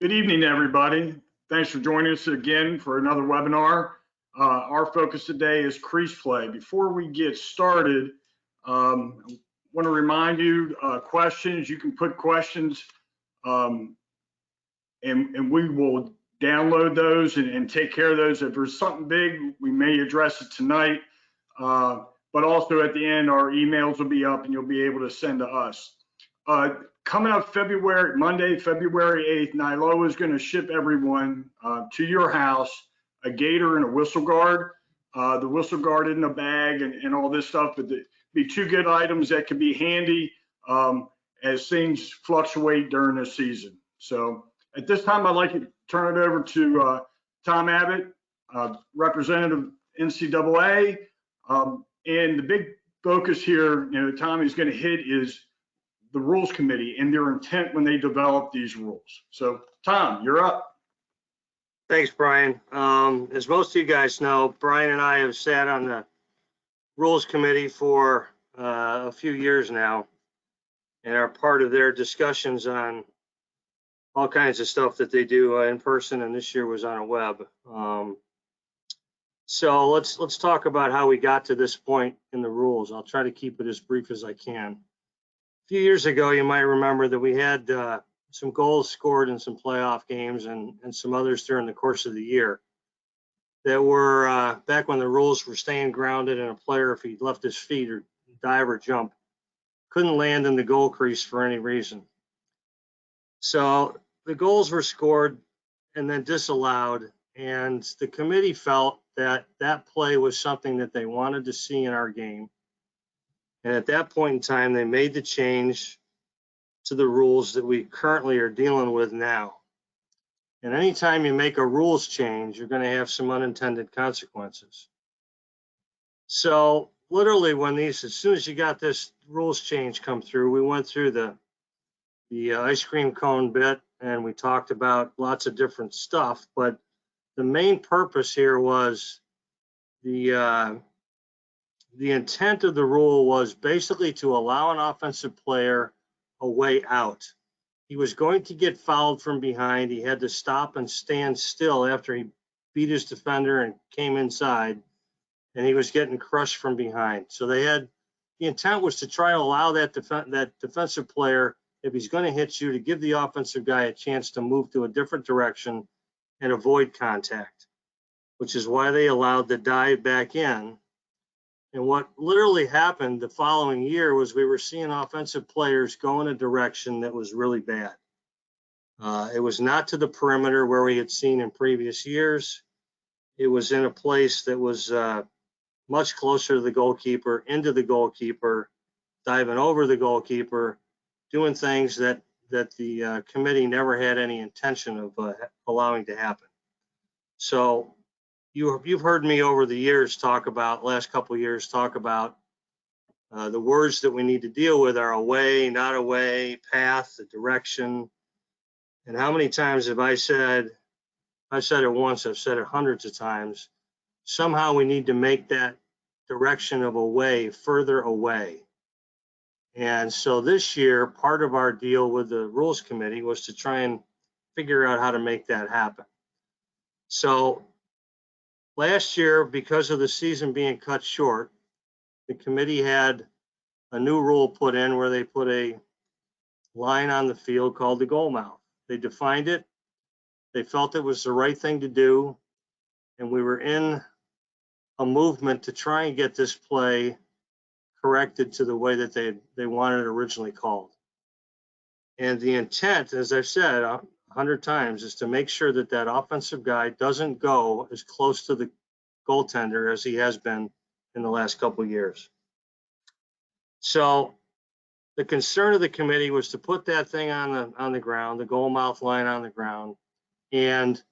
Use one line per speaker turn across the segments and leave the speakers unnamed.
Good evening, everybody. Thanks for joining us again for another webinar. Our focus today is crease play. Before we get started, I want to remind you, questions, you can put questions and we will download those and take care of those. If there's something big, we may address it tonight, but also at the end, our emails will be up and you'll be able to send to us. Coming up Monday, February 8th, NILOA is going to ship everyone to your house a gator and a whistle guard. The whistle guard in a bag and all this stuff, but be two good items that can be handy as things fluctuate during the season. So at this time, I'd like to turn it over to Tom Abbott, representative NCAA. And the big focus here, Tom is going to hit is the rules committee and their intent when they develop these rules. So Tom, you're up.
Thanks, Brian. As most of you guys know, Brian and I have sat on the rules committee for a few years now and are part of their discussions on all kinds of stuff that they do in person, and this year was on a web. So let's talk about how we got to this point in the rules. I'll try to keep it as brief as I can. A few years ago, you might remember that we had some goals scored in some playoff games and some others during the course of the year that were back when the rules were staying grounded, and a player, if he left his feet or dive or jump, couldn't land in the goal crease for any reason. So the goals were scored and then disallowed, and the committee felt that that play was something that they wanted to see in our game. And at that point in time, they made the change to the rules that we currently are dealing with now. And anytime you make a rules change, you're going to have some unintended consequences. So literally as soon as you got this rules change come through, we went through the ice cream cone bit and we talked about lots of different stuff. But the main purpose here was the intent of the rule was basically to allow an offensive player a way out. He was going to get fouled from behind. He had to stop and stand still after he beat his defender and came inside, and he was getting crushed from behind. So the intent was to try to allow that defensive player, if he's going to hit you, to give the offensive guy a chance to move to a different direction and avoid contact, which is why they allowed the dive back in. And what literally happened the following year was we were seeing offensive players go in a direction that was really bad. It was not to the perimeter where we had seen in previous years. It was in a place that was much closer to the goalkeeper, into the goalkeeper, diving over the goalkeeper, doing things that the committee never had any intention of allowing to happen. So you've heard me over the years last couple of years talk about the words that we need to deal with are away, not away, path, the direction. And how many times have I said it once, I've said it hundreds of times, somehow we need to make that direction of away further away. And so this year, part of our deal with the rules committee was to try and figure out how to make that happen. So last year, because of the season being cut short, the committee had a new rule put in where they put a line on the field called the goal mouth. They defined it. They felt it was the right thing to do. And we were in a movement to try and get this play corrected to the way that they wanted it originally called. And the intent, as I've said 100 times, is to make sure that that offensive guy doesn't go as close to the goaltender as he has been in the last couple of years. So the concern of the committee was to put that thing on the ground, the goal mouth line on the ground, and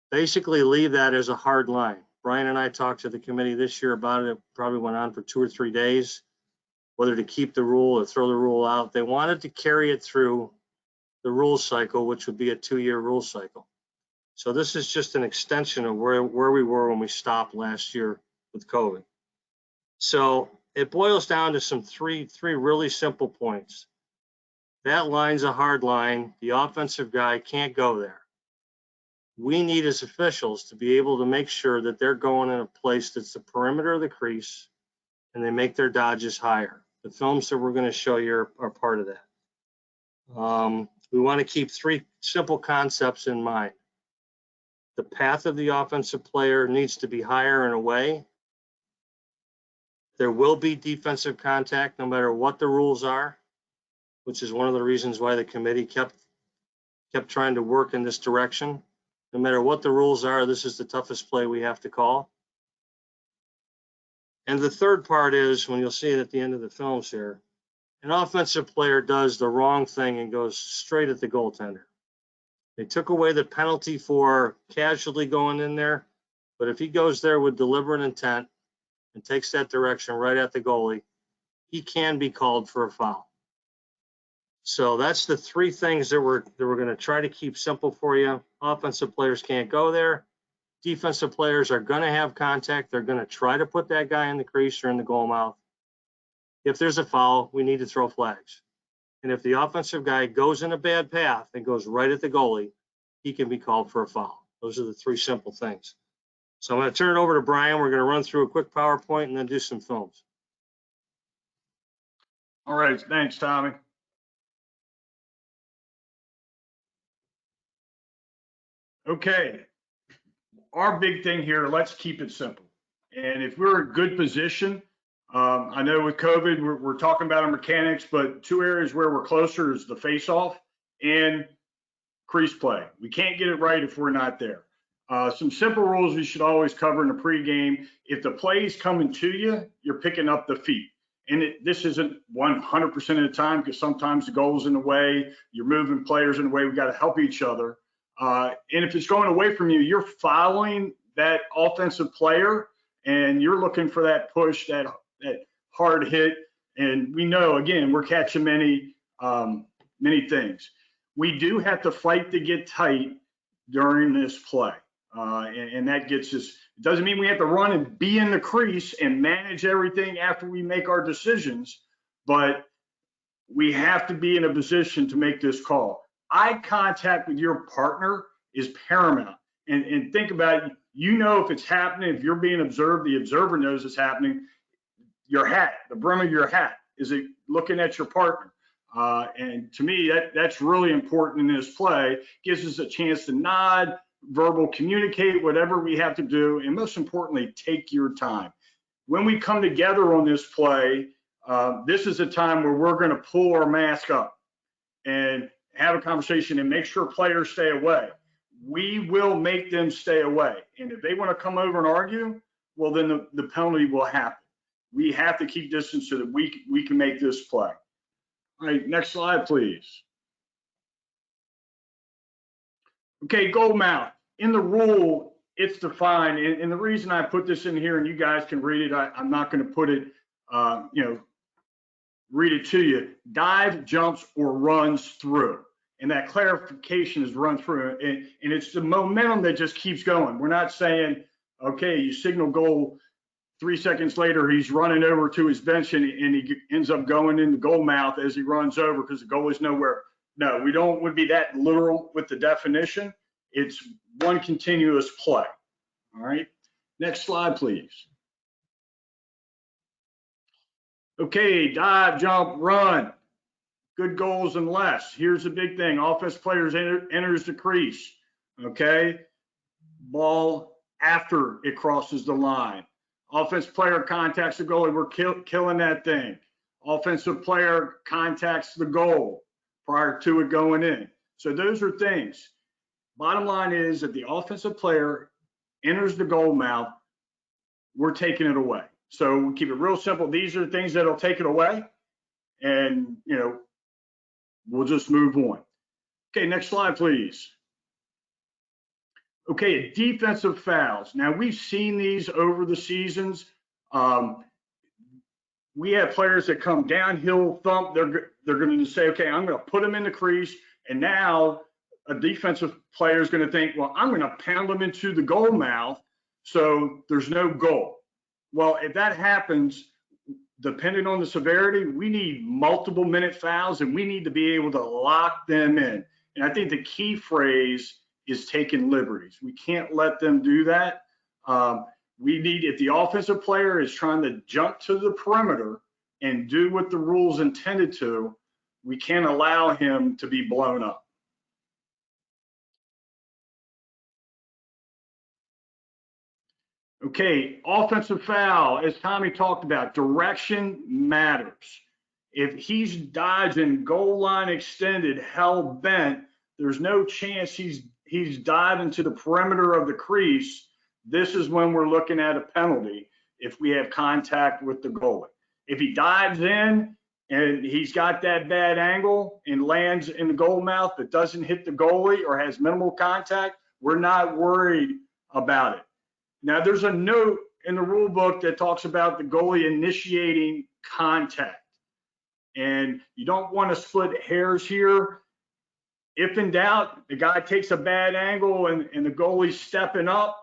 basically leave that as a hard line. Brian and I talked to the committee this year about it. It probably went on for 2 or 3 days, whether to keep the rule or throw the rule out. They wanted to carry it through the rule cycle, which would be a 2-year rule cycle. So this is just an extension of where we were when we stopped last year with COVID. So it boils down to three really simple points. That line's a hard line. The offensive guy can't go there. We need as officials to be able to make sure that they're going in a place that's the perimeter of the crease and they make their dodges higher. The films that we're going to show you are part of that. We want to keep three simple concepts in mind. The path of the offensive player needs to be higher and away. There will be defensive contact no matter what the rules are, which is one of the reasons why the committee kept trying to work in this direction. No matter what the rules are, this is the toughest play we have to call. And the third part is, when you'll see it at the end of the films here, an offensive player does the wrong thing and goes straight at the goaltender. They took away the penalty for casually going in there, but if he goes there with deliberate intent and takes that direction right at the goalie, he can be called for a foul. So that's the three things that we're going to try to keep simple for you. Offensive players can't go there. Defensive players are going to have contact. They're going to try to put that guy in the crease or in the goal mouth. If there's a foul, we need to throw flags. And if the offensive guy goes in a bad path and goes right at the goalie, he can be called for a foul. Those are the three simple things. So I'm going to turn it over to Brian. We're going to run through a quick PowerPoint and then do some films.
All right, thanks, Tommy. Okay, our big thing here, let's keep it simple. And if we're in good position, I know with COVID, we're talking about our mechanics, but two areas where we're closer is the face-off and crease play. We can't get it right if we're not there. Some simple rules we should always cover in the pregame. If the play is coming to you, you're picking up the feet. And this isn't 100% of the time, because sometimes the goal's in the way, you're moving players in the way, we got to help each other. And if it's going away from you, you're following that offensive player and you're looking for that push, that hard hit. And we know, again, we're catching many things. We do have to fight to get tight during this play. And that gets us, it doesn't mean we have to run and be in the crease and manage everything after we make our decisions, but we have to be in a position to make this call. Eye contact with your partner is paramount. And think about it, you know if it's happening, if you're being observed, the observer knows it's happening. Your hat, the brim of your hat, is it looking at your partner? And to me, that's really important in this play. Gives us a chance to nod, verbal communicate, whatever we have to do, and most importantly, take your time. When we come together on this play, this is a time where we're going to pull our mask up and have a conversation and make sure players stay away. We will make them stay away. And if they want to come over and argue, well, then the penalty will happen. We have to keep distance so that we can make this play. All right, next slide, please. Okay, goal mouth. In the rule, it's defined. And the reason I put this in here, and you guys can read it, I'm not going to put it, read it to you. Dive, jumps, or runs through. And that clarification is run through. And it's the momentum that just keeps going. We're not saying, okay, you signal goal, 3 seconds later, he's running over to his bench and he ends up going in the goal mouth as he runs over because the goal is nowhere. No, we don't would be that literal with the definition. It's one continuous play. All right, next slide, please. Okay, dive, jump, run. Good goals and less. Here's the big thing. Offense players enters the crease. Okay, ball after it crosses the line. Offense player contacts the goalie. We're killing that thing. Offensive player contacts the goal prior to it going in. So those are things. Bottom line is that the offensive player enters the goal mouth, we're taking it away. So we keep it real simple. These are the things that'll take it away. And, we'll just move on. Okay, next slide, please. Okay, defensive fouls. Now, we've seen these over the seasons. We have players that come downhill thump. They're going to say, okay, I'm going to put them in the crease. And now a defensive player is going to think, well, I'm going to pound them into the goal mouth so there's no goal. Well, if that happens, depending on the severity, we need multiple minute fouls, and we need to be able to lock them in. And I think the key phrase is taking liberties. We can't let them do that. We need, if the offensive player is trying to jump to the perimeter and do what the rules intended to, we can't allow him to be blown up. Okay, offensive foul, as Tommy talked about, direction matters. If he's dodging goal line extended, hell bent, there's no chance he's diving to the perimeter of the crease. This is when we're looking at a penalty if we have contact with the goalie. If he dives in and he's got that bad angle and lands in the goal mouth but doesn't hit the goalie or has minimal contact, we're not worried about it. Now, there's a note in the rule book that talks about the goalie initiating contact. And you don't want to split hairs here. If in doubt, the guy takes a bad angle and the goalie's stepping up,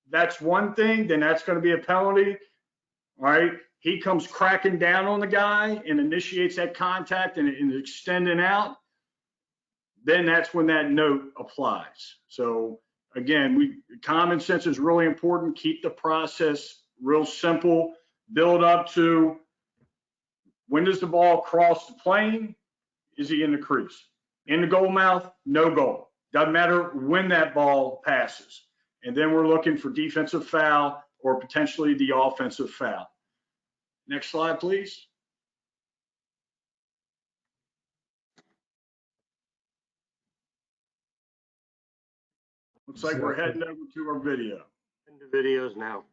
that's one thing, then that's going to be a penalty. All right. He comes cracking down on the guy and initiates that contact and extending out, then that's when that note applies. So again, common sense is really important. Keep the process real simple. Build up to, when does the ball cross the plane? Is he in the crease? In the goal mouth? No goal. Doesn't matter when that ball passes. And then we're looking for defensive foul or potentially the offensive foul. Next slide, please. Looks like we're heading over to our video.
Into videos now.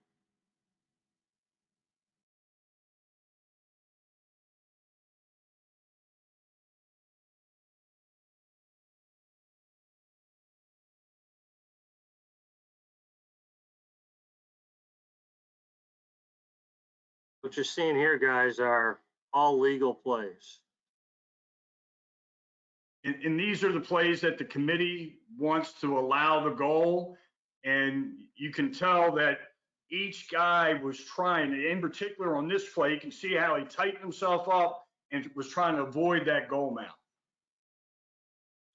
What you're seeing here, guys, are all legal plays.
And these are the plays that the committee wants to allow the goal. And you can tell that each guy was trying, in particular on this play, you can see how he tightened himself up and was trying to avoid that goal mouth.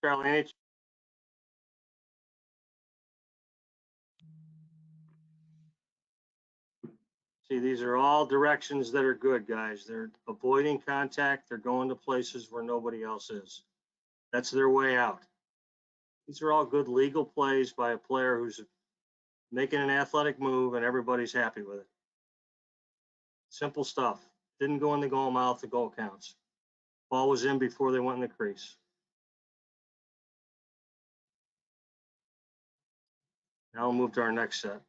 Charlie, see, these are all directions that are good, guys. They're avoiding contact. They're going to places where nobody else is. That's their way out. These are all good legal plays by a player who's making an athletic move and everybody's happy with it. Simple stuff. Didn't go in the goal mouth, the goal counts. Ball was in before they went in the crease. Now we'll move to our next set.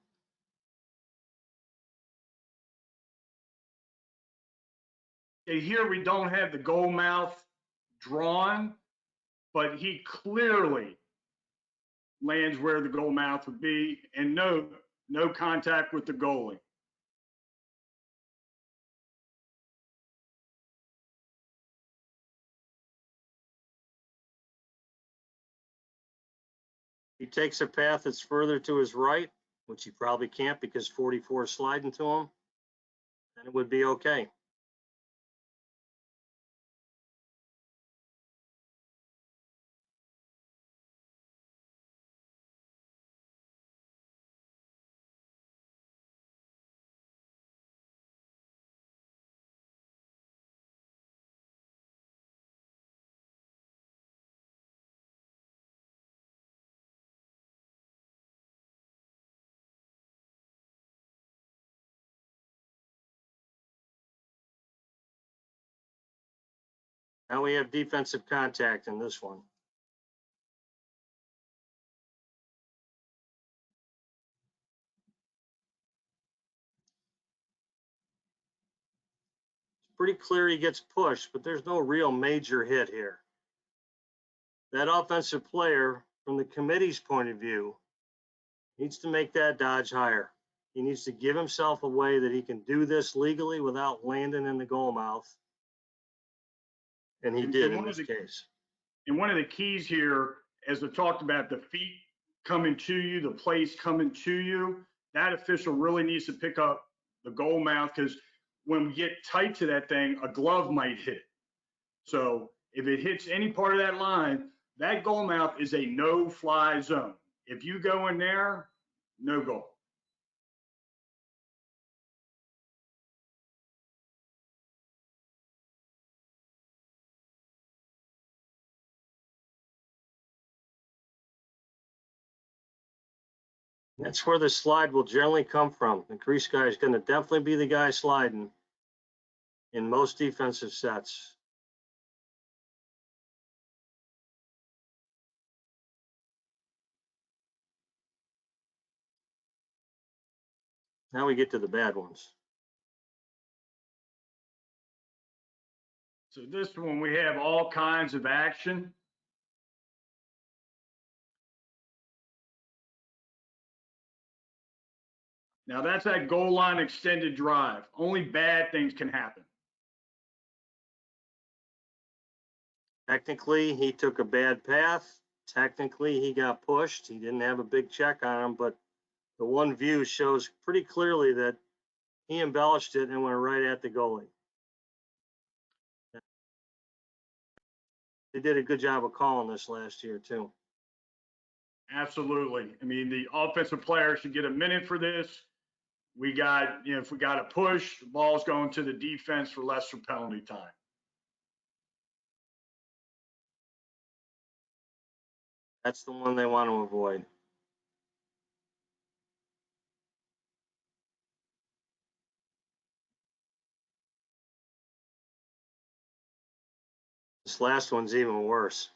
Okay, here we don't have the goal mouth drawn, but he clearly lands where the goal mouth would be, and no contact with the goalie.
He takes a path that's further to his right, which he probably can't because 44 is sliding to him, then it would be okay. Now we have defensive contact in this one. It's pretty clear he gets pushed, but there's no real major hit here. That offensive player, from the committee's point of view, needs to make that dodge higher. He needs to give himself a way that he can do this legally without landing in the goal mouth. And he did in this case.
And one of the keys here, as I talked about, the feet coming to you, the place coming to you, that official really needs to pick up the goal mouth, because when we get tight to that thing, a glove might hit it. So if it hits any part of that line, that goal mouth is a no-fly zone. If you go in there, no goal.
That's where the slide will generally come from. The crease guy is going to definitely be the guy sliding in most defensive sets. Now we get to the bad ones.
So this one, we have all kinds of action. Now that's that goal line extended drive. Only bad things can happen.
Technically, he took a bad path. Technically, he got pushed. He didn't have a big check on him, but the one view shows pretty clearly that he embellished it and went right at the goalie. They did a good job of calling this last year, too.
Absolutely. I mean, the offensive player should get a minute for this. We got, if we got a push, the ball's going to the defense for lesser penalty time.
That's the one they want to avoid. This last one's even worse.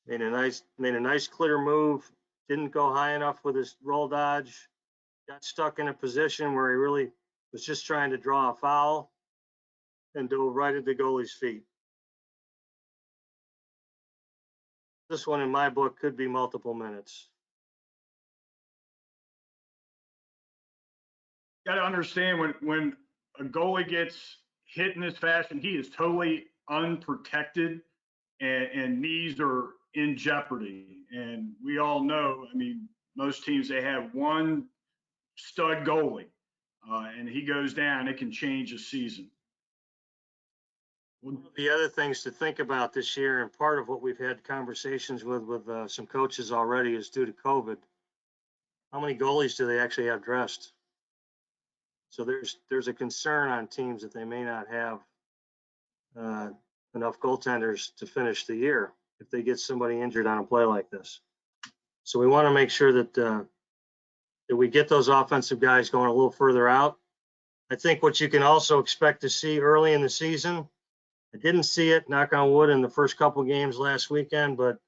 Made a nice clear move. Didn't go high enough with his roll dodge. Got stuck in a position where he really was just trying to draw a foul and dove right at the goalie's feet. This one in my book could be multiple minutes.
Got to understand when a goalie gets hit in this fashion, he is totally unprotected and knees are in jeopardy. And we all know, I mean, most teams, they have one stud goalie and he goes down, it can change a season.
One of the other things to think about this year, and part of what we've had conversations with some coaches already, is due to COVID. How many goalies do they actually have dressed? So there's a concern on teams that they may not have enough goaltenders to finish the year if they get somebody injured on a play like this. So we want to make sure that that we get those offensive guys going a little further out. I think what you can also expect to see early in the season, I didn't see it, knock on wood, in the first couple games last weekend, but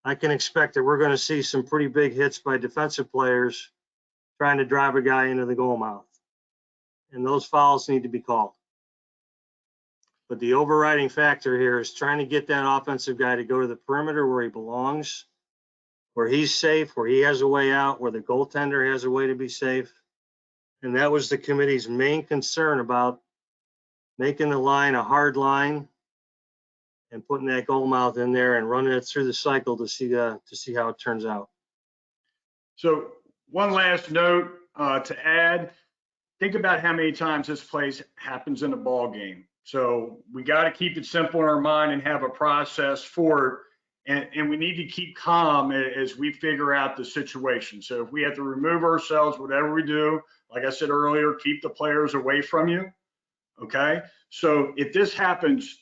I can expect that we're going to see some pretty big hits by defensive players trying to drive a guy into the goal mouth. And those fouls need to be called. But the overriding factor here is trying to get that offensive guy to go to the perimeter where he belongs, where he's safe, where he has a way out, where the goaltender has a way to be safe. And that was the committee's main concern about making the line a hard line and putting that goal mouth in there and running it through the cycle to see how it turns out.
So one last note to add, think about how many times this place happens in a ball game. So we got to keep it simple in our mind and have a process for it. And we need to keep calm as we figure out the situation. So if we have to remove ourselves, whatever we do, like I said earlier, keep the players away from you. Okay. So if this happens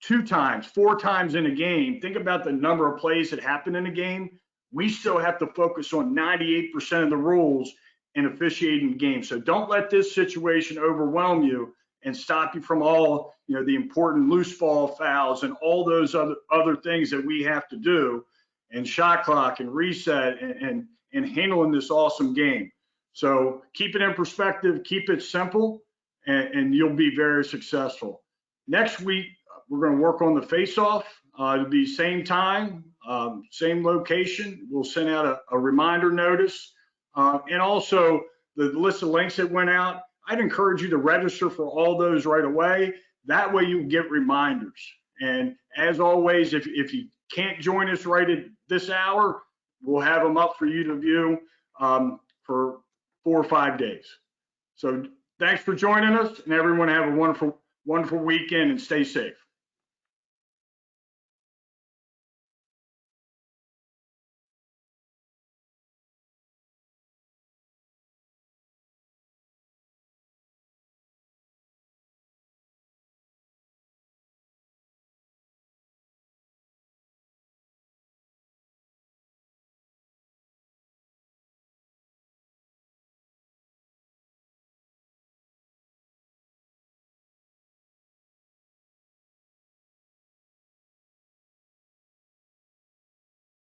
2 times, 4 times in a game, think about the number of plays that happen in a game. We still have to focus on 98% of the rules and officiating the game. So don't let this situation overwhelm you and stop you from all, the important loose ball fouls and all those other things that we have to do, and shot clock and reset and handling this awesome game. So keep it in perspective, keep it simple, and you'll be very successful. Next week, we're going to work on the face-off. It'll be same time, same location. We'll send out a reminder notice. And also the list of links that went out, I'd encourage you to register for all those right away. That way you get reminders. And as always, if you can't join us right at this hour, we'll have them up for you to view for 4 or 5 days. So thanks for joining us, and everyone have a wonderful weekend and stay safe.